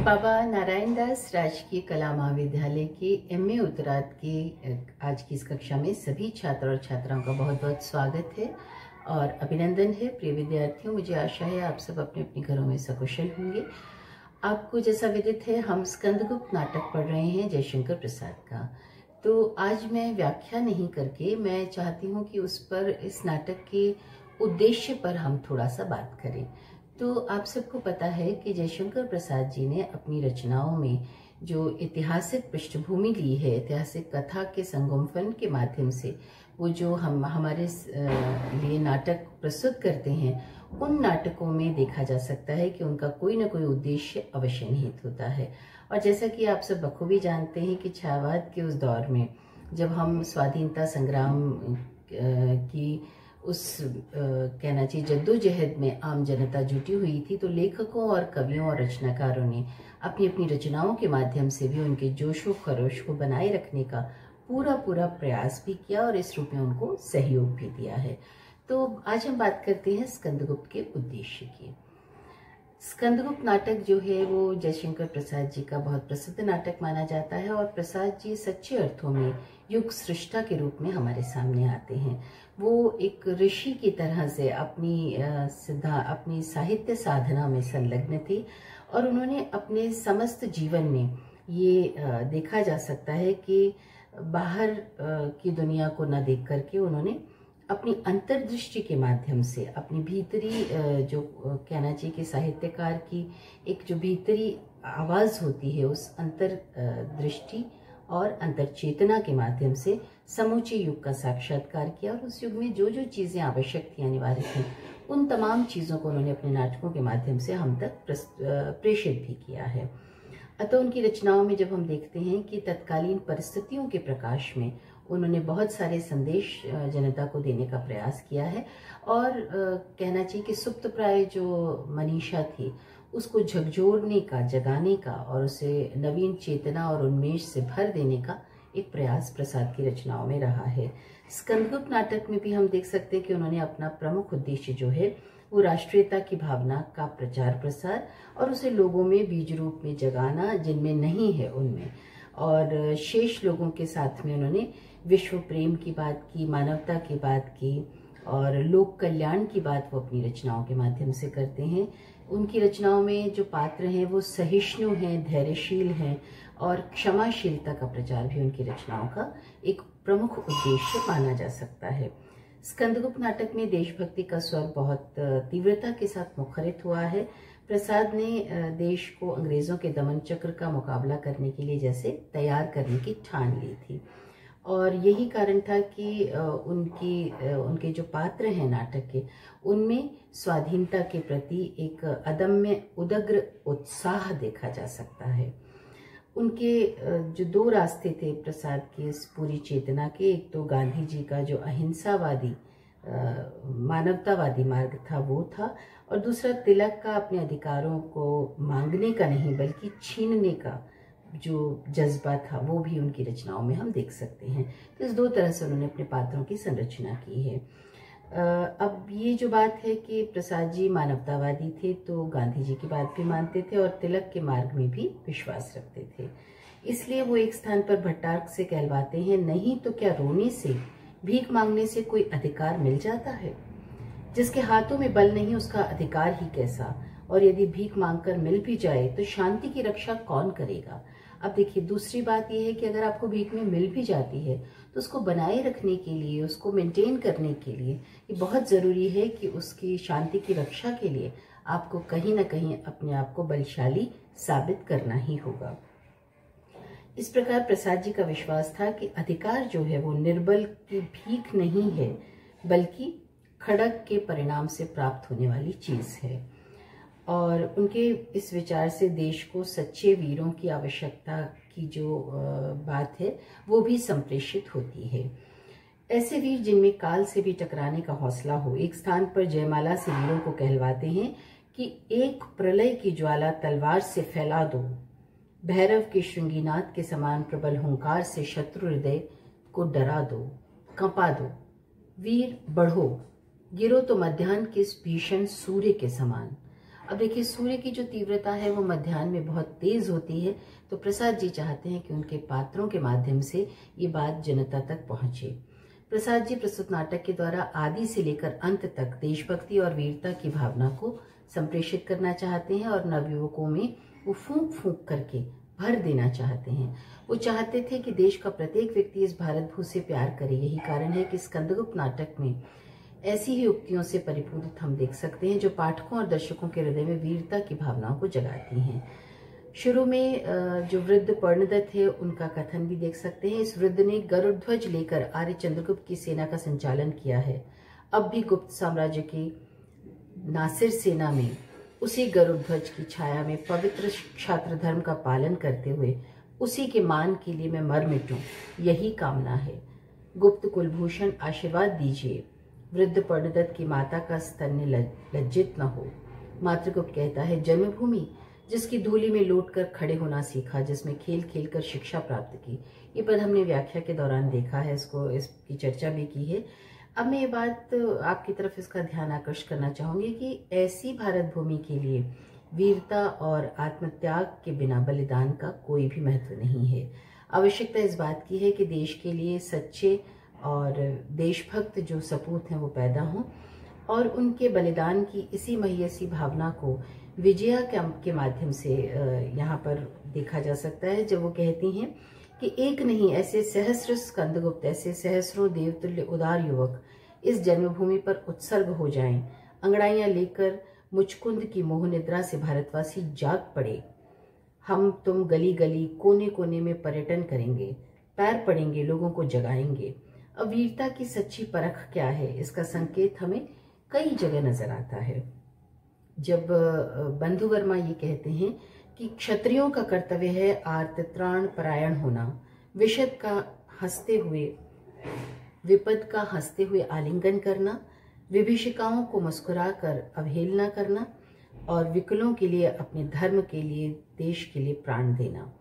बाबा नारायण दास राजकीय कला महाविद्यालय की एमए उत्तरार्ध की आज की इस कक्षा में सभी छात्र और छात्राओं का बहुत बहुत स्वागत है और अभिनंदन है। प्रिय विद्यार्थियों, मुझे आशा है आप सब अपने अपने घरों में सकुशल होंगे। आपको जैसा विदित है, हम स्कंदगुप्त नाटक पढ़ रहे हैं जयशंकर प्रसाद का। तो आज मैं व्याख्या नहीं करके मैं चाहती हूँ कि उस पर, इस नाटक के उद्देश्य पर हम थोड़ा सा बात करें। तो आप सबको पता है कि जयशंकर प्रसाद जी ने अपनी रचनाओं में जो ऐतिहासिक पृष्ठभूमि ली है, ऐतिहासिक कथा के संगोपन के माध्यम से वो जो हम हमारे लिए नाटक प्रस्तुत करते हैं, उन नाटकों में देखा जा सकता है कि उनका कोई ना कोई उद्देश्य अवश्य निहित होता है। और जैसा कि आप सब बखूबी जानते हैं कि छायावाद के उस दौर में जब हम स्वाधीनता संग्राम की उस कहना चाहिए जद्दोजहद में आम जनता जुटी हुई थी, तो लेखकों और कवियों और रचनाकारों ने अपनी अपनी रचनाओं के माध्यम से भी उनके जोशो खरोश को बनाए रखने का पूरा प्रयास भी किया और इस रूप में उनको सहयोग भी दिया है। तो आज हम बात करते हैं स्कंदगुप्त के उद्देश्य की। स्कंदगुप्त नाटक जो है वो जयशंकर प्रसाद जी का बहुत प्रसिद्ध नाटक माना जाता है और प्रसाद जी सच्चे अर्थों में युग सृष्टा के रूप में हमारे सामने आते हैं। वो एक ऋषि की तरह से अपनी साहित्य साधना में संलग्न थे और उन्होंने अपने समस्त जीवन में ये देखा जा सकता है कि बाहर की दुनिया को न देख करके उन्होंने अपनी अंतर्दृष्टि के माध्यम से अपनी भीतरी जो कहना चाहिए कि साहित्यकार की एक जो भीतरी आवाज होती है, उस अंतर्दृष्टि और अंतर्चेतना के माध्यम से समूचे युग का साक्षात्कार किया और उस युग में जो जो चीजें आवश्यक थी, अनिवार्य थी, उन तमाम चीजों को उन्होंने अपने नाटकों के माध्यम से हम तक प्रेषित भी किया है। अतः उनकी रचनाओं में जब हम देखते हैं कि तत्कालीन परिस्थितियों के प्रकाश में उन्होंने बहुत सारे संदेश जनता को देने का प्रयास किया है और कहना चाहिए कि सुप्तप्राय जो मनीषा थी उसको झकझोरने का, जगाने का और उसे नवीन चेतना और उन्मेष से भर देने का एक प्रयास प्रसाद की रचनाओं में रहा है। स्कंदगुप्त नाटक में भी हम देख सकते हैं कि उन्होंने अपना प्रमुख उद्देश्य जो है वो राष्ट्रीयता की भावना का प्रचार प्रसार और उसे लोगों में बीज रूप में जगाना, जिनमें नहीं है उनमें, और शेष लोगों के साथ में उन्होंने विश्व प्रेम की बात की, मानवता की बात की और लोक कल्याण की बात वो अपनी रचनाओं के माध्यम से करते हैं। उनकी रचनाओं में जो पात्र हैं वो सहिष्णु हैं, धैर्यशील हैं और क्षमाशीलता का प्रचार भी उनकी रचनाओं का एक प्रमुख उद्देश्य माना जा सकता है। स्कंदगुप्त नाटक में देशभक्ति का स्वर बहुत तीव्रता के साथ मुखरित हुआ है। प्रसाद ने देश को अंग्रेजों के दमन चक्र का मुकाबला करने के लिए जैसे तैयार करने की ठान ली थी और यही कारण था कि उनके जो पात्र हैं नाटक के, उनमें स्वाधीनता के प्रति एक अदम्य उदग्र उत्साह देखा जा सकता है। उनके जो दो रास्ते थे प्रसाद की इस पूरी चेतना के, एक तो गांधी जी का जो अहिंसावादी मानवतावादी मार्ग था वो था, और दूसरा तिलक का अपने अधिकारों को मांगने का नहीं बल्कि छीनने का जो जज्बा था वो भी उनकी रचनाओं में हम देख सकते हैं। तो इस दो तरह से उन्होंने अपने पात्रों की संरचना की है। अब ये जो बात है कि प्रसाद जी मानवतावादी थे तो गांधी जी की बात भी मानते थे और तिलक के मार्ग में भी विश्वास रखते थे, इसलिए वो एक स्थान पर भट्टार्क से कहलवाते हैं, नहीं तो क्या रोने से, भीख मांगने से कोई अधिकार मिल जाता है? जिसके हाथों में बल नहीं उसका अधिकार ही कैसा, और यदि भीख मांगकर मिल भी जाए तो शांति की रक्षा कौन करेगा? अब देखिए, दूसरी बात यह है कि अगर आपको भीख में मिल भी जाती है तो उसको बनाए रखने के लिए, उसको मेंटेन करने के लिए ये बहुत ज़रूरी है कि उसकी शांति की रक्षा के लिए आपको कहीं ना कहीं अपने आप को बलशाली साबित करना ही होगा। इस प्रकार प्रसाद जी का विश्वास था कि अधिकार जो है वो निर्बल की भीख नहीं है बल्कि खड़ग के परिणाम से प्राप्त होने वाली चीज है, और उनके इस विचार से देश को सच्चे वीरों की आवश्यकता की जो बात है वो भी संप्रेषित होती है। ऐसे वीर जिनमें काल से भी टकराने का हौसला हो। एक स्थान पर जयमाला से वीरों को कहलवाते हैं कि एक प्रलय की ज्वाला तलवार से फैला दो, भैरव के श्रृंगीनाथ के समान प्रबल हुंकार से शत्रु हृदय को डरा दो, कंपा दो। वीर बढ़ो, गिरो तो मध्याह्न के इस भीषण सूर्य के समान। अब देखिए, सूर्य की जो तीव्रता है वो मध्याह्न में बहुत तेज होती है, तो प्रसाद जी चाहते हैं कि उनके पात्रों के माध्यम से ये बात जनता तक पहुंचे। प्रसाद जी प्रस्तुत नाटक के द्वारा आदि से लेकर अंत तक देशभक्ति और वीरता की भावना को संप्रेषित करना चाहते हैं और नवयुवकों में वो फूंक फूंक करके भर देना चाहते हैं। वो चाहते थे कि देश का प्रत्येक व्यक्ति इस भारत भू से प्यार करे। यही कारण है कि स्कंदगुप्त नाटक में ऐसी ही उक्तियों से परिपूरित हम देख सकते हैं जो पाठकों और दर्शकों के हृदय में वीरता की भावनाओं को जगाती हैं। शुरू में जो वृद्ध पर्णदत्त है उनका कथन भी देख सकते हैं। इस वृद्ध ने गरुड़ ध्वज लेकर आर्य चंद्रगुप्त की सेना का संचालन किया है। अब भी गुप्त साम्राज्य की नासिर सेना में उसी गरुड़ ध्वज की छाया में पवित्र क्षात्र धर्म का पालन करते हुए उसी के मान के लिए मैं मर मिटूं, यही कामना है। गुप्त कुलभूषण आशीर्वाद दीजिए, वृद्ध पर्णदत्त की माता का स्तन्य लज्जित न हो। मातृगुप्त कहता है, जन्मभूमि जिसकी धूलि में लौट कर खड़े होना सीखा, जिसमें खेल खेल कर शिक्षा प्राप्त की। ये पद हमने व्याख्या के दौरान देखा है, इसकी चर्चा भी की है। अब मैं ये बात आपकी तरफ इसका ध्यान आकर्षित करना चाहूंगी कि ऐसी भारत भूमि के लिए वीरता और आत्मत्याग के बिना बलिदान का कोई भी महत्व नहीं है। आवश्यकता इस बात की है कि देश के लिए सच्चे और देशभक्त जो सपूत हैं वो पैदा हों और उनके बलिदान की इसी महियसी भावना को विजया के माध्यम से यहाँ पर देखा जा सकता है, जब वो कहती हैं कि एक नहीं ऐसे सहस्र स्कंदगुप्त, ऐसे सहस्रों देवतुल्य उदार युवक इस जन्मभूमि पर उत्सर्ग हो जाएं। अंगड़ाइयां लेकर मुचकुंद की मोह निद्रा से भारतवासी जाग पड़े। हम तुम गली गली कोने कोने में पर्यटन करेंगे, पैर पड़ेंगे, लोगों को जगाएंगे। अब वीरता की सच्ची परख क्या है, इसका संकेत हमें कई जगह नजर आता है। जब बंधु वर्मा ये कहते हैं कि क्षत्रियों का कर्तव्य है आर्तत्राण परायण होना, विपद का हंसते हुए आलिंगन करना, विभीषिकाओं को मुस्कुराकर अवहेलना करना और विकलों के लिए, अपने धर्म के लिए, देश के लिए प्राण देना।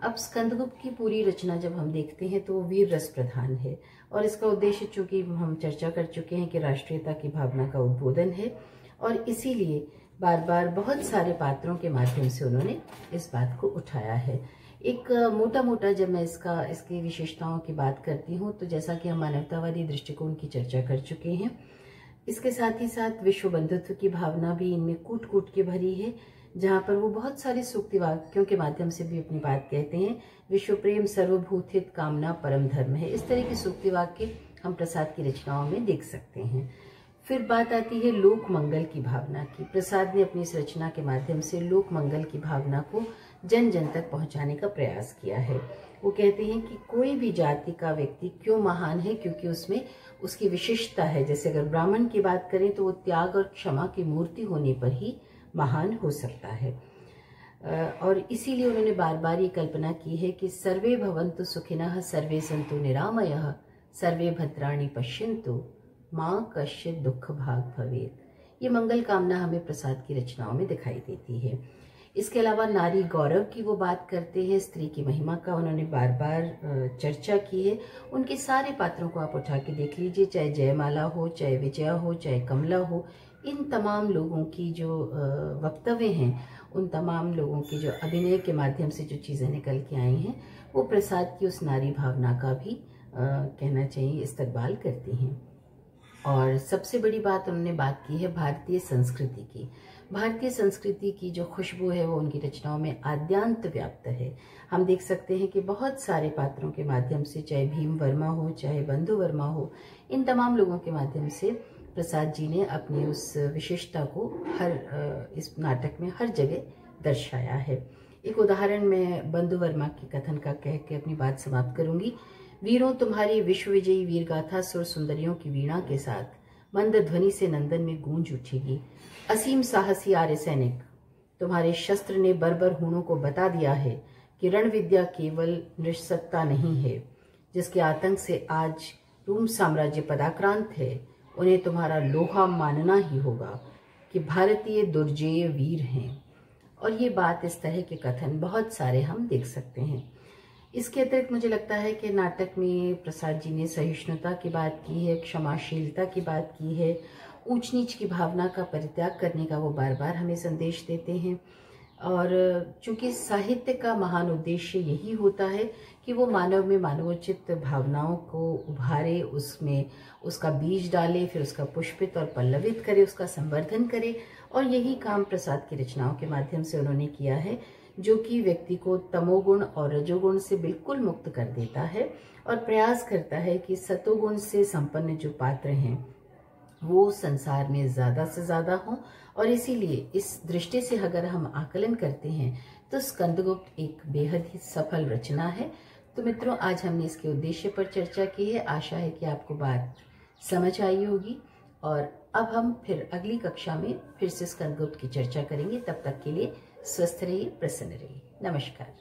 अब स्कंदगुप्त की पूरी रचना जब हम देखते हैं तो वो वीर रस प्रधान है और इसका उद्देश्य, चूंकि हम चर्चा कर चुके हैं कि राष्ट्रीयता की भावना का उद्बोधन है और इसीलिए बार बार बहुत सारे पात्रों के माध्यम से उन्होंने इस बात को उठाया है। एक मोटा मोटा जब मैं इसकी विशेषताओं की बात करती हूँ तो जैसा कि हम मानवतावादी दृष्टिकोण की चर्चा कर चुके हैं, इसके साथ ही साथ विश्व बंधुत्व की भावना भी इनमें कूट कूट के भरी है, जहाँ पर वो बहुत सारे सूक्ति वाक्यों के माध्यम से भी अपनी बात कहते हैं। विश्व प्रेम सर्वभूत हित कामना परम धर्म है, इस तरह के सूक्ति वाक्य हम प्रसाद की रचनाओं में देख सकते हैं। फिर बात आती है लोक मंगल की भावना की। प्रसाद ने अपनी इस रचना के माध्यम से लोक मंगल की भावना को जन जन तक पहुंचाने का प्रयास किया है। वो कहते हैं कि कोई भी जाति का व्यक्ति क्यों महान है, क्योंकि उसमें उसकी विशिष्टता है। जैसे अगर ब्राह्मण की बात करें तो वो त्याग और क्षमा की मूर्ति होने पर ही महान हो सकता है। और इसीलिए उन्होंने बार बार ये कल्पना की है कि सर्वे भवन्तु सुखिनः, सर्वे सन्तु निरामयः, सर्वे भद्राणि पश्यन्तु, माँ कश्चित् दुख भाग भवेत्। ये मंगल कामना हमें प्रसाद की रचनाओं में दिखाई देती है। इसके अलावा नारी गौरव की वो बात करते हैं, स्त्री की महिमा का उन्होंने बार बार चर्चा की है। उनके सारे पात्रों को आप उठा के देख लीजिए, चाहे जयमाला हो, चाहे विजया हो, चाहे कमला हो, इन तमाम लोगों की जो वक्तव्य हैं, उन तमाम लोगों की जो अभिनय के माध्यम से जो चीज़ें निकल के आई हैं, वो प्रसाद की उस नारी भावना का भी कहना चाहिए इस्तकबाल करती हैं। और सबसे बड़ी बात उन्होंने बात की है भारतीय संस्कृति की। भारतीय संस्कृति की जो खुशबू है वो उनकी रचनाओं में आद्यांत व्याप्त है। हम देख सकते हैं कि बहुत सारे पात्रों के माध्यम से, चाहे भीम वर्मा हो, चाहे बंधु वर्मा हो, इन तमाम लोगों के माध्यम से प्रसाद जी ने अपनी उस विशेषता को इस नाटक में हर जगह दर्शाया है। एक उदाहरण मैं बंधु वर्मा के कथन का कह के अपनी बात समाप्त करूंगी। वीरों, तुम्हारी विश्व विजयी वीरगाथा सुर सुंदरियों की वीणा के साथ मंद ध्वनि से नंदन में गूंज उठेगी। असीम साहसी आर्य सैनिक, तुम्हारे शस्त्र ने बर्बर हूणों को बता दिया है कि रण विद्या केवल नृशंसता नहीं है। जिसके आतंक से आज रूम साम्राज्य पदाक्रांत है, उन्हें तुम्हारा लोहा मानना ही होगा कि भारतीय दुर्जेय वीर हैं। और ये बात, इस तरह के कथन बहुत सारे हम देख सकते हैं। इसके अतिरिक्त मुझे लगता है कि नाटक में प्रसाद जी ने सहिष्णुता की बात की है, क्षमाशीलता की बात की है, ऊंच नीच की भावना का परित्याग करने का वो बार बार हमें संदेश देते हैं। और चूंकि साहित्य का महान उद्देश्य यही होता है कि वो मानव में मानवोचित भावनाओं को उभारे, उसमें उसका बीज डाले, फिर उसका पुष्पित और पल्लवित करे, उसका संवर्धन करे। और यही काम प्रसाद की रचनाओं के माध्यम से उन्होंने किया है, जो कि व्यक्ति को तमोगुण और रजोगुण से बिल्कुल मुक्त कर देता है और प्रयास करता है कि सतोगुण से संपन्न जो पात्र हैं वो संसार में ज्यादा से ज्यादा हों। और इसीलिए इस दृष्टि से अगर हम आकलन करते हैं तो स्कंदगुप्त एक बेहद ही सफल रचना है। तो मित्रों, आज हमने इसके उद्देश्य पर चर्चा की है। आशा है कि आपको बात समझ आई होगी और अब हम फिर अगली कक्षा में फिर से स्कंदगुप्त की चर्चा करेंगे। तब तक के लिए स्वस्थ रहिए, प्रसन्न रहिए। नमस्कार।